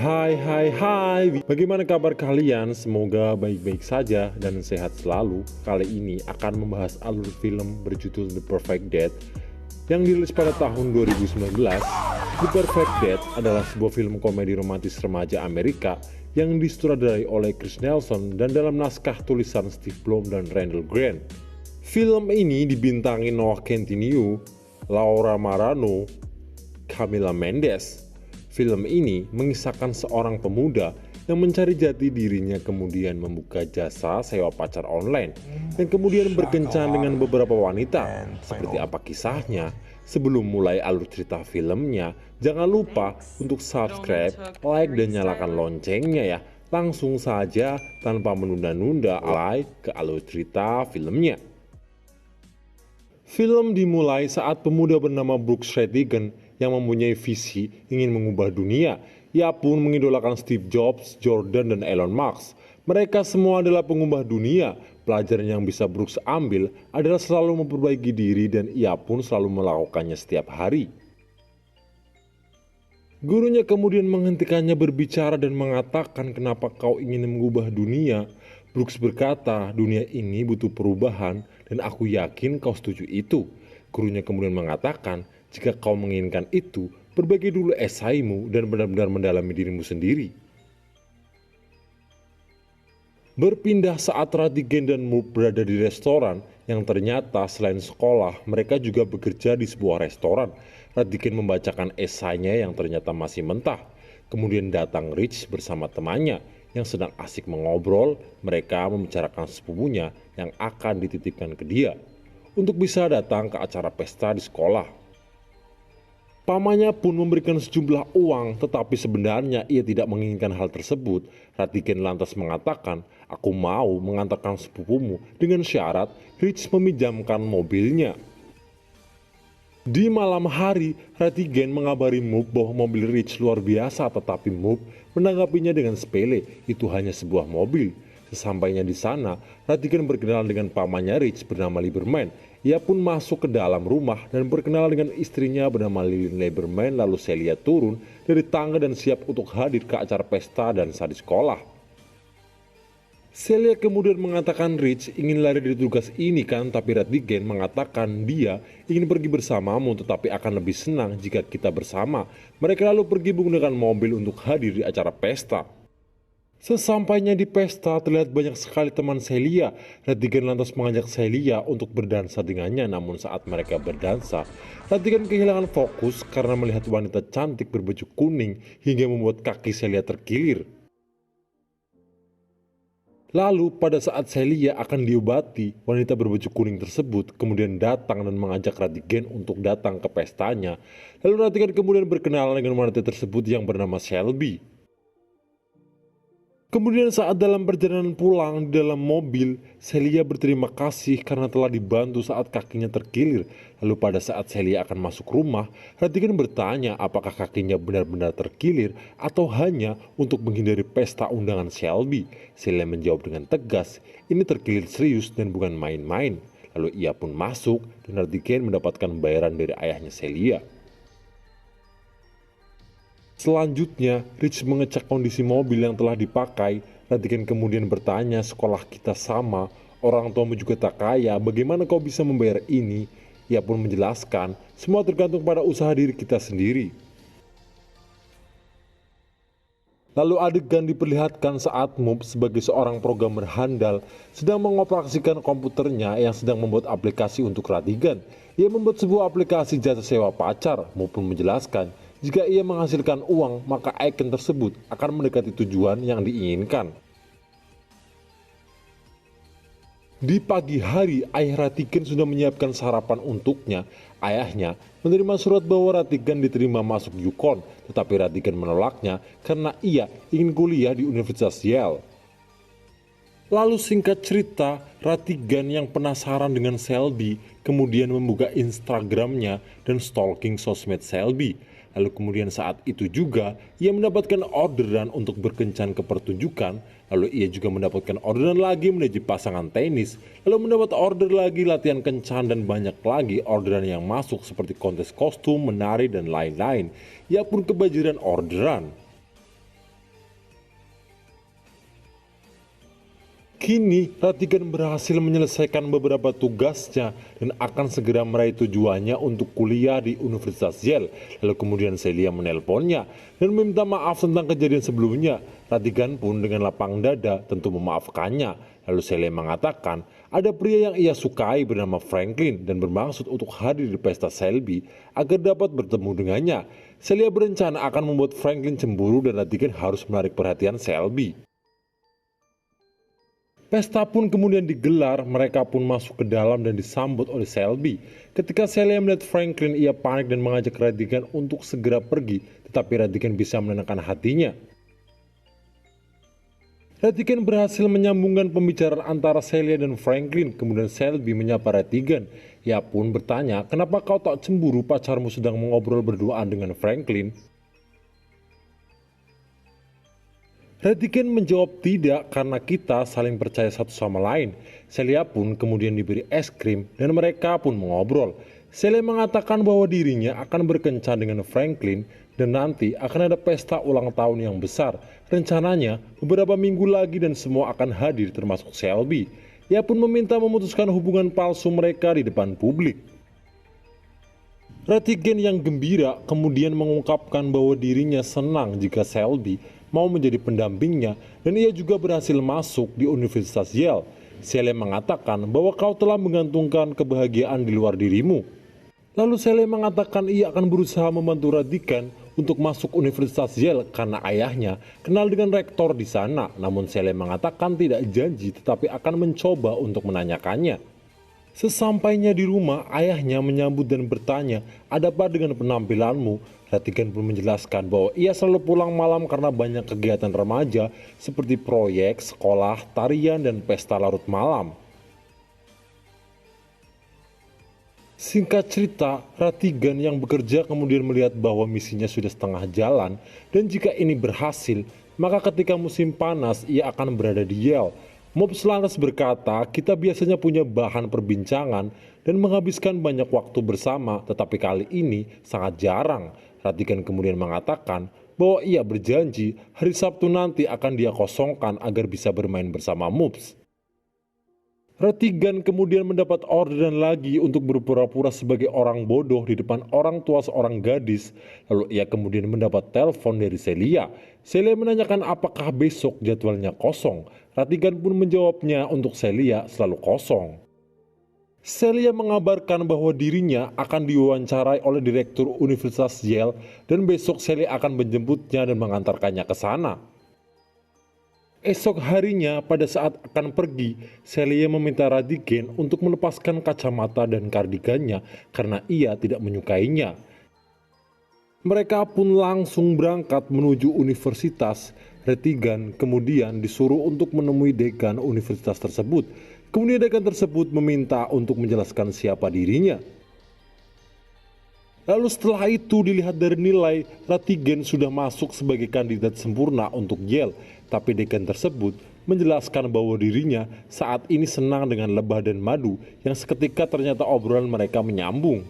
Hai, bagaimana kabar kalian? Semoga baik-baik saja dan sehat selalu. Kali ini akan membahas alur film berjudul The Perfect Date yang dirilis pada tahun 2019. The Perfect Date adalah sebuah film komedi romantis remaja Amerika yang disutradarai oleh Chris Nelson dan dalam naskah tulisan Steve Blum dan Randall Grant. Film ini dibintangi Noah Centineo, Laura Marano, Camila Mendes. Film ini mengisahkan seorang pemuda yang mencari jati dirinya kemudian membuka jasa sewa pacar online dan kemudian berkencan dengan beberapa wanita. Seperti apa kisahnya? Sebelum mulai alur cerita filmnya, jangan lupa untuk subscribe, like, dan nyalakan loncengnya ya. Langsung saja tanpa menunda-nunda ke alur cerita filmnya. Film dimulai saat pemuda bernama Brooks Rattigan yang mempunyai visi ingin mengubah dunia. Ia pun mengidolakan Steve Jobs, Jordan, dan Elon Musk. Mereka semua adalah pengubah dunia. Pelajaran yang bisa Brooks ambil adalah selalu memperbaiki diri dan ia pun selalu melakukannya setiap hari. Gurunya kemudian menghentikannya berbicara dan mengatakan, "Kenapa kau ingin mengubah dunia?" Brooks berkata, "Dunia ini butuh perubahan dan aku yakin kau setuju itu." Gurunya kemudian mengatakan, "Jika kau menginginkan itu, perbaiki dulu esaimu dan benar-benar mendalami dirimu sendiri." Berpindah saat Rattigan dan Moore berada di restoran yang ternyata selain sekolah, mereka juga bekerja di sebuah restoran. Rattigan membacakan esainya yang ternyata masih mentah. Kemudian datang Rich bersama temannya yang sedang asik mengobrol. Mereka membicarakan sepupunya yang akan dititipkan ke dia untuk bisa datang ke acara pesta di sekolah. Pamannya pun memberikan sejumlah uang, tetapi sebenarnya ia tidak menginginkan hal tersebut. Rattigan lantas mengatakan, "Aku mau mengantarkan sepupumu dengan syarat Rich meminjamkan mobilnya." Di malam hari, Rattigan mengabari Moop bahwa mobil Rich luar biasa, tetapi Moop menanggapinya dengan sepele, itu hanya sebuah mobil. Sesampainya di sana, Rattigan berkenalan dengan pamannya Rich bernama Lieberman. Ia pun masuk ke dalam rumah dan berkenalan dengan istrinya bernama Lillian Lieberman. Lalu Celia turun dari tangga dan siap untuk hadir ke acara pesta dan saat di sekolah. Celia kemudian mengatakan Rich ingin lari dari tugas ini kan, tapi Rattigan mengatakan dia ingin pergi bersamamu tetapi akan lebih senang jika kita bersama. Mereka lalu pergi menggunakan mobil untuk hadir di acara pesta. Sesampainya di pesta, terlihat banyak sekali teman Celia. Rattigan lantas mengajak Celia untuk berdansa dengannya, namun saat mereka berdansa, Rattigan kehilangan fokus karena melihat wanita cantik berbaju kuning hingga membuat kaki Celia terkilir. Lalu pada saat Celia akan diobati, wanita berbaju kuning tersebut kemudian datang dan mengajak Rattigan untuk datang ke pestanya. Lalu Rattigan kemudian berkenalan dengan wanita tersebut yang bernama Shelby. Kemudian saat dalam perjalanan pulang di dalam mobil, Celia berterima kasih karena telah dibantu saat kakinya terkilir. Lalu pada saat Celia akan masuk rumah, Rattigan bertanya apakah kakinya benar-benar terkilir atau hanya untuk menghindari pesta undangan Shelby. Celia menjawab dengan tegas, ini terkilir serius dan bukan main-main. Lalu ia pun masuk dan Rattigan mendapatkan bayaran dari ayahnya Celia. Selanjutnya, Rich mengecek kondisi mobil yang telah dipakai. Rattigan kemudian bertanya, "Sekolah kita sama, orang tuamu juga tak kaya, bagaimana kau bisa membayar ini?" Ia pun menjelaskan, "Semua tergantung pada usaha diri kita sendiri." Lalu adegan diperlihatkan saat Moop sebagai seorang programmer handal sedang mengoperasikan komputernya yang sedang membuat aplikasi untuk Rattigan. Ia membuat sebuah aplikasi jasa sewa pacar. Moop pun menjelaskan, jika ia menghasilkan uang, maka icon tersebut akan mendekati tujuan yang diinginkan. Di pagi hari, ayah Rattigan sudah menyiapkan sarapan untuknya. Ayahnya menerima surat bahwa Rattigan diterima masuk Yukon, tetapi Rattigan menolaknya karena ia ingin kuliah di Universitas Yale. Lalu singkat cerita, Rattigan yang penasaran dengan Shelby kemudian membuka Instagramnya dan stalking sosmed Shelby. Lalu kemudian saat itu juga ia mendapatkan orderan untuk berkencan ke pertunjukan. Lalu ia juga mendapatkan orderan lagi menjadi pasangan tenis. Lalu mendapat order lagi latihan kencan dan banyak lagi orderan yang masuk seperti kontes kostum, menari dan lain-lain. Ia pun kebajiran orderan. Kini, Ratigan berhasil menyelesaikan beberapa tugasnya dan akan segera meraih tujuannya untuk kuliah di Universitas Yale. Lalu kemudian Celia menelponnya dan meminta maaf tentang kejadian sebelumnya. Ratigan pun dengan lapang dada tentu memaafkannya. Lalu Celia mengatakan ada pria yang ia sukai bernama Franklin dan bermaksud untuk hadir di pesta Selby agar dapat bertemu dengannya. Celia berencana akan membuat Franklin cemburu dan Ratigan harus menarik perhatian Selby. Pesta pun kemudian digelar, mereka pun masuk ke dalam dan disambut oleh Selby. Ketika Celia melihat Franklin, ia panik dan mengajak Ratigan untuk segera pergi, tetapi Ratigan bisa menenangkan hatinya. Ratigan berhasil menyambungkan pembicaraan antara Celia dan Franklin, kemudian Selby menyapa Ratigan. Ia pun bertanya, kenapa kau tak cemburu pacarmu sedang mengobrol berduaan dengan Franklin? Ratigan menjawab tidak karena kita saling percaya satu sama lain. Celia pun kemudian diberi es krim dan mereka pun mengobrol. Celia mengatakan bahwa dirinya akan berkencan dengan Franklin dan nanti akan ada pesta ulang tahun yang besar. Rencananya beberapa minggu lagi dan semua akan hadir termasuk Selby. Ia pun meminta memutuskan hubungan palsu mereka di depan publik. Ratigan yang gembira kemudian mengungkapkan bahwa dirinya senang jika Selby mau menjadi pendampingnya dan ia juga berhasil masuk di Universitas Yale. Celia mengatakan bahwa kau telah menggantungkan kebahagiaan di luar dirimu. Lalu Celia mengatakan ia akan berusaha membantu Ratigan untuk masuk Universitas Yale karena ayahnya kenal dengan rektor di sana. Namun Celia mengatakan tidak janji tetapi akan mencoba untuk menanyakannya. Sesampainya di rumah, ayahnya menyambut dan bertanya, ada apa dengan penampilanmu? Ratigan pun menjelaskan bahwa ia selalu pulang malam karena banyak kegiatan remaja seperti proyek, sekolah, tarian, dan pesta larut malam. Singkat cerita, Ratigan yang bekerja kemudian melihat bahwa misinya sudah setengah jalan dan jika ini berhasil, maka ketika musim panas ia akan berada di Yale. Mobs lantas berkata, kita biasanya punya bahan perbincangan dan menghabiskan banyak waktu bersama, tetapi kali ini sangat jarang. Ratigan kemudian mengatakan bahwa ia berjanji hari Sabtu nanti akan dia kosongkan agar bisa bermain bersama Mobs. Ratigan kemudian mendapat orderan lagi untuk berpura-pura sebagai orang bodoh di depan orang tua seorang gadis. Lalu ia kemudian mendapat telepon dari Celia. Celia menanyakan apakah besok jadwalnya kosong. Ratigan pun menjawabnya untuk Celia selalu kosong. Celia mengabarkan bahwa dirinya akan diwawancarai oleh Direktur Universitas Yale dan besok Celia akan menjemputnya dan mengantarkannya ke sana. Esok harinya pada saat akan pergi, Celia meminta Ratigan untuk melepaskan kacamata dan kardigannya karena ia tidak menyukainya. Mereka pun langsung berangkat menuju universitas. Ratigan kemudian disuruh untuk menemui dekan universitas tersebut. Kemudian dekan tersebut meminta untuk menjelaskan siapa dirinya. Lalu setelah itu dilihat dari nilai, Ratigan sudah masuk sebagai kandidat sempurna untuk Yale. Tapi dekan tersebut menjelaskan bahwa dirinya saat ini senang dengan lebah dan madu yang seketika ternyata obrolan mereka menyambung.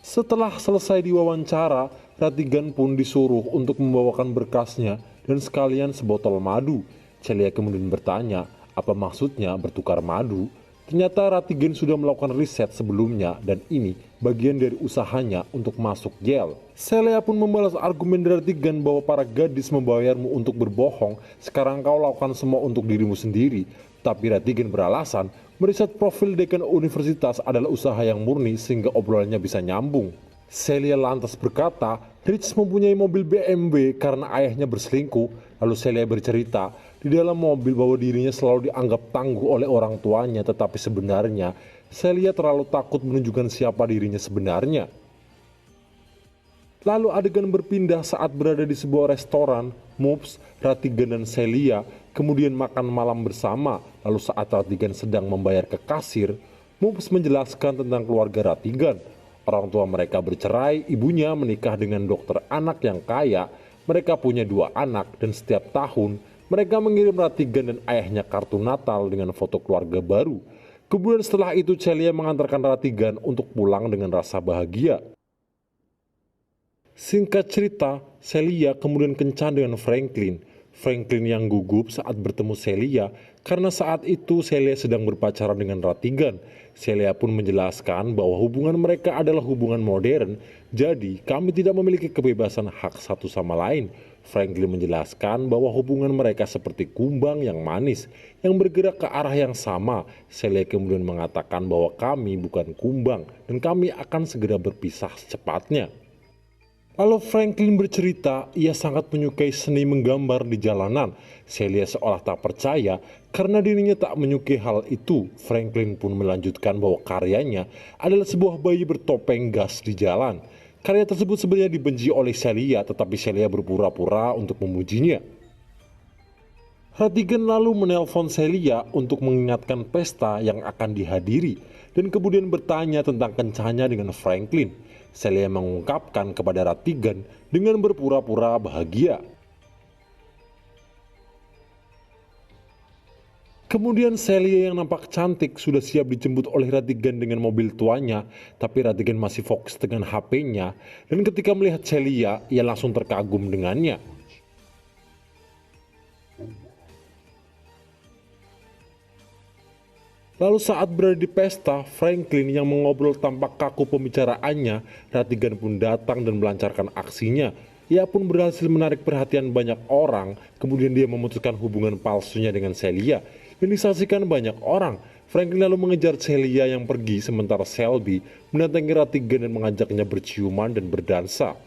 Setelah selesai diwawancara, Ratigan pun disuruh untuk membawakan berkasnya dan sekalian sebotol madu. Celia kemudian bertanya, apa maksudnya bertukar madu? Ternyata Ratigan sudah melakukan riset sebelumnya dan ini bagian dari usahanya untuk masuk Yale. Celia pun membalas argumen dari Ratigan bahwa para gadis membayarmu untuk berbohong, sekarang kau lakukan semua untuk dirimu sendiri. Tapi Ratigan beralasan, meriset profil dekan universitas adalah usaha yang murni sehingga obrolannya bisa nyambung. Celia lantas berkata, Rich mempunyai mobil BMW karena ayahnya berselingkuh. Lalu Celia bercerita, di dalam mobil bahwa dirinya selalu dianggap tangguh oleh orang tuanya, tetapi sebenarnya Celia terlalu takut menunjukkan siapa dirinya sebenarnya. Lalu adegan berpindah saat berada di sebuah restoran. Mobs, Ratigan dan Celia kemudian makan malam bersama. Lalu saat Ratigan sedang membayar ke kasir, Mobs menjelaskan tentang keluarga Ratigan. Orang tua mereka bercerai, ibunya menikah dengan dokter anak yang kaya. Mereka punya 2 anak dan setiap tahun mereka mengirim Ratigan dan ayahnya kartu Natal dengan foto keluarga baru. Kemudian setelah itu Celia mengantarkan Ratigan untuk pulang dengan rasa bahagia. Singkat cerita, Celia kemudian kencan dengan Franklin. Franklin yang gugup saat bertemu Celia karena saat itu Celia sedang berpacaran dengan Ratigan. Celia pun menjelaskan bahwa hubungan mereka adalah hubungan modern, jadi kami tidak memiliki kebebasan hak satu sama lain. Franklin menjelaskan bahwa hubungan mereka seperti kumbang yang manis yang bergerak ke arah yang sama. Celia kemudian mengatakan bahwa kami bukan kumbang dan kami akan segera berpisah secepatnya. Lalu Franklin bercerita ia sangat menyukai seni menggambar di jalanan. Celia seolah tak percaya karena dirinya tak menyukai hal itu. Franklin pun melanjutkan bahwa karyanya adalah sebuah bayi bertopeng gas di jalan. Karya tersebut sebenarnya dibenci oleh Celia, tetapi Celia berpura-pura untuk memujinya. Ratigan lalu menelpon Celia untuk mengingatkan pesta yang akan dihadiri dan kemudian bertanya tentang kencannya dengan Franklin. Celia mengungkapkan kepada Ratigan dengan berpura-pura bahagia. Kemudian Celia yang nampak cantik sudah siap dijemput oleh Ratigan dengan mobil tuanya, tapi Ratigan masih fokus dengan HP-nya dan ketika melihat Celia, ia langsung terkagum dengannya. Lalu saat berada di pesta, Franklin yang mengobrol tampak kaku pembicaraannya, Ratigan pun datang dan melancarkan aksinya. Ia pun berhasil menarik perhatian banyak orang, kemudian dia memutuskan hubungan palsunya dengan Celia yang disaksikan banyak orang. Franklin lalu mengejar Celia yang pergi sementara Selby mendatangi Ratigan dan mengajaknya berciuman dan berdansa.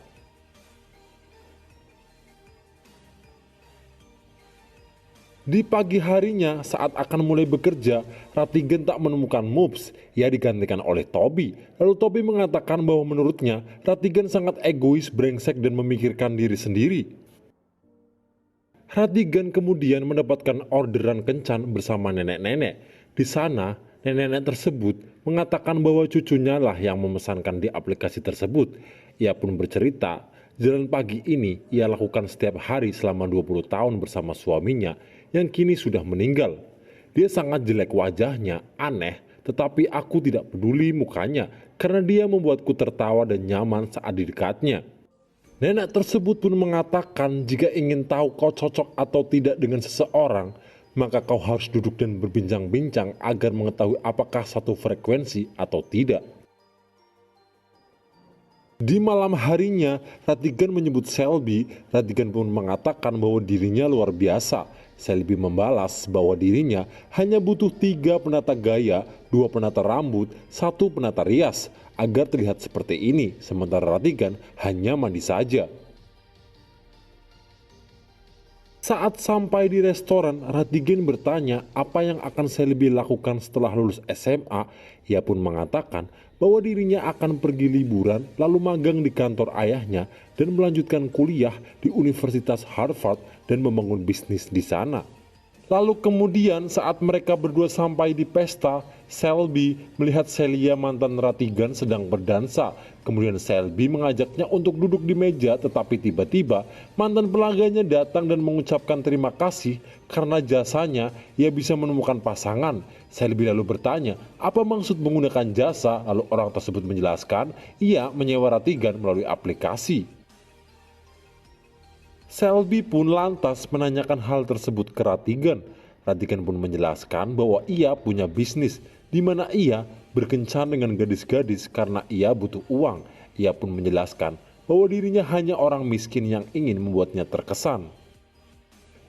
Di pagi harinya saat akan mulai bekerja, Ratigan tak menemukan Moobs. Ia digantikan oleh Toby. Lalu Toby mengatakan bahwa menurutnya Ratigan sangat egois, brengsek dan memikirkan diri sendiri. Ratigan kemudian mendapatkan orderan kencan bersama nenek-nenek. Di sana, nenek-nenek tersebut mengatakan bahwa cucunya lah yang memesankan di aplikasi tersebut. Ia pun bercerita, jalan pagi ini ia lakukan setiap hari selama 20 tahun bersama suaminya yang kini sudah meninggal. Dia sangat jelek wajahnya, aneh, tetapi aku tidak peduli mukanya karena dia membuatku tertawa dan nyaman saat di dekatnya. Nenek tersebut pun mengatakan jika ingin tahu kau cocok atau tidak dengan seseorang, maka kau harus duduk dan berbincang-bincang agar mengetahui apakah satu frekuensi atau tidak. Di malam harinya, Ratigan menyebut Selby. Ratigan pun mengatakan bahwa dirinya luar biasa. Selby membalas bahwa dirinya hanya butuh 3 penata gaya, 2 penata rambut, 1 penata rias agar terlihat seperti ini, sementara Ratigan hanya mandi saja. Saat sampai di restoran, Ratigan bertanya apa yang akan Selby lakukan setelah lulus SMA. Ia pun mengatakan bahwa dirinya akan pergi liburan lalu magang di kantor ayahnya dan melanjutkan kuliah di Universitas Harvard dan membangun bisnis di sana. Lalu kemudian saat mereka berdua sampai di pesta, Selby melihat Celia mantan Ratigan sedang berdansa. Kemudian Selby mengajaknya untuk duduk di meja, tetapi tiba-tiba mantan pelanggannya datang dan mengucapkan terima kasih karena jasanya ia bisa menemukan pasangan. Selby lalu bertanya, apa maksud menggunakan jasa? Lalu orang tersebut menjelaskan, ia menyewa Ratigan melalui aplikasi. Selby pun lantas menanyakan hal tersebut ke Ratigan. Ratigan pun menjelaskan bahwa ia punya bisnis di mana ia berkencan dengan gadis-gadis karena ia butuh uang. Ia pun menjelaskan bahwa dirinya hanya orang miskin yang ingin membuatnya terkesan.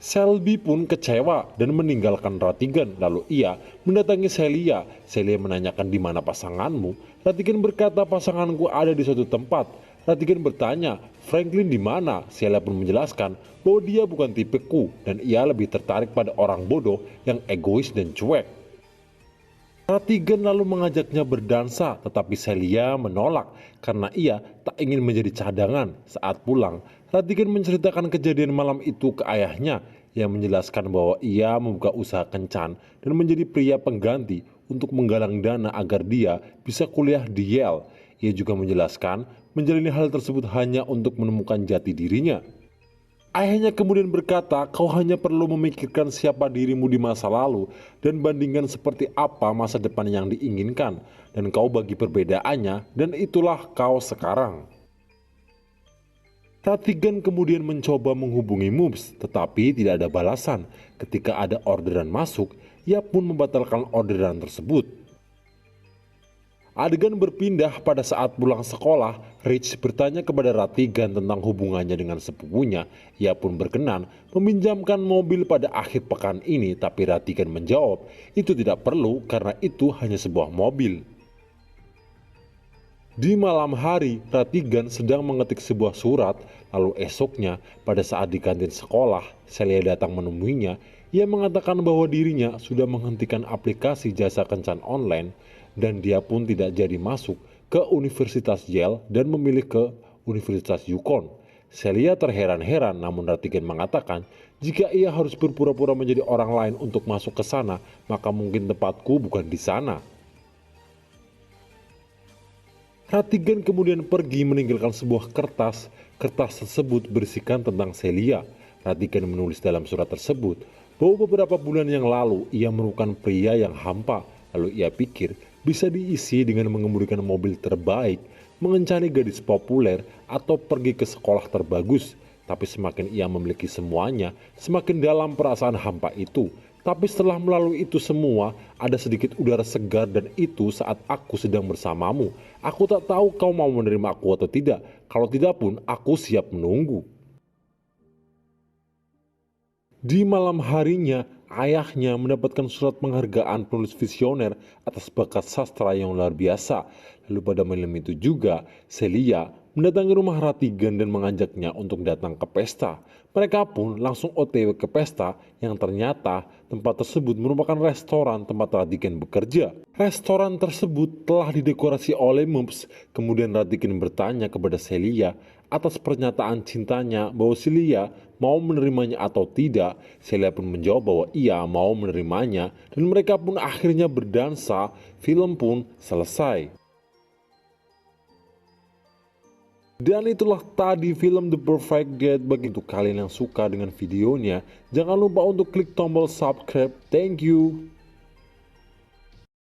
Selby pun kecewa dan meninggalkan Ratigan. Lalu ia mendatangi Celia. Celia menanyakan di mana pasanganmu. Ratigan berkata pasanganku ada di suatu tempat. Ratigan bertanya, Franklin di mana? Celia pun menjelaskan bahwa dia bukan tipeku dan ia lebih tertarik pada orang bodoh yang egois dan cuek. Ratigan lalu mengajaknya berdansa, tetapi Celia menolak karena ia tak ingin menjadi cadangan. Saat pulang, Ratigan menceritakan kejadian malam itu ke ayahnya yang menjelaskan bahwa ia membuka usaha kencan dan menjadi pria pengganti untuk menggalang dana agar dia bisa kuliah di Yale. Ia juga menjelaskan menjalani hal tersebut hanya untuk menemukan jati dirinya. Ayahnya kemudian berkata, kau hanya perlu memikirkan siapa dirimu di masa lalu dan bandingkan seperti apa masa depan yang diinginkan. Dan kau bagi perbedaannya dan itulah kau sekarang. Ratigan kemudian mencoba menghubungi Moves, tetapi tidak ada balasan. Ketika ada orderan masuk, ia pun membatalkan orderan tersebut. Adegan berpindah pada saat pulang sekolah. Rich bertanya kepada Ratigan tentang hubungannya dengan sepupunya. Ia pun berkenan meminjamkan mobil pada akhir pekan ini, tapi Ratigan menjawab itu tidak perlu karena itu hanya sebuah mobil. Di malam hari, Ratigan sedang mengetik sebuah surat. Lalu esoknya, pada saat di kantin sekolah, Celia datang menemuinya. Ia mengatakan bahwa dirinya sudah menghentikan aplikasi jasa kencan online dan dia pun tidak jadi masuk ke Universitas Yale dan memilih ke Universitas Yukon. Celia terheran-heran, namun Ratigan mengatakan jika ia harus berpura-pura menjadi orang lain untuk masuk ke sana, maka mungkin tempatku bukan di sana. Ratigan kemudian pergi meninggalkan sebuah kertas. Kertas tersebut berisikan tentang Celia. Ratigan menulis dalam surat tersebut bahwa beberapa bulan yang lalu ia menemukan pria yang hampa. Lalu ia pikir bisa diisi dengan mengemudikan mobil terbaik, mengencani gadis populer, atau pergi ke sekolah terbagus. Tapi semakin ia memiliki semuanya, semakin dalam perasaan hampa itu. Tapi setelah melalui itu semua, ada sedikit udara segar dan itu saat aku sedang bersamamu. Aku tak tahu kau mau menerima aku atau tidak. Kalau tidak pun, aku siap menunggu. Di malam harinya, ayahnya mendapatkan surat penghargaan penulis visioner atas bakat sastra yang luar biasa. Lalu pada malam itu juga, Celia mendatangi rumah Ratigan dan mengajaknya untuk datang ke pesta. Mereka pun langsung OTW ke pesta yang ternyata tempat tersebut merupakan restoran tempat Ratigan bekerja. Restoran tersebut telah didekorasi oleh Moves. Kemudian Ratigan bertanya kepada Celia atas pernyataan cintanya bahwa Celia mau menerimanya atau tidak. Celia pun menjawab bahwa ia mau menerimanya dan mereka pun akhirnya berdansa. Film pun selesai. Dan itulah tadi film The Perfect Date. Bagi untuk kalian yang suka dengan videonya, jangan lupa untuk klik tombol subscribe. Thank you.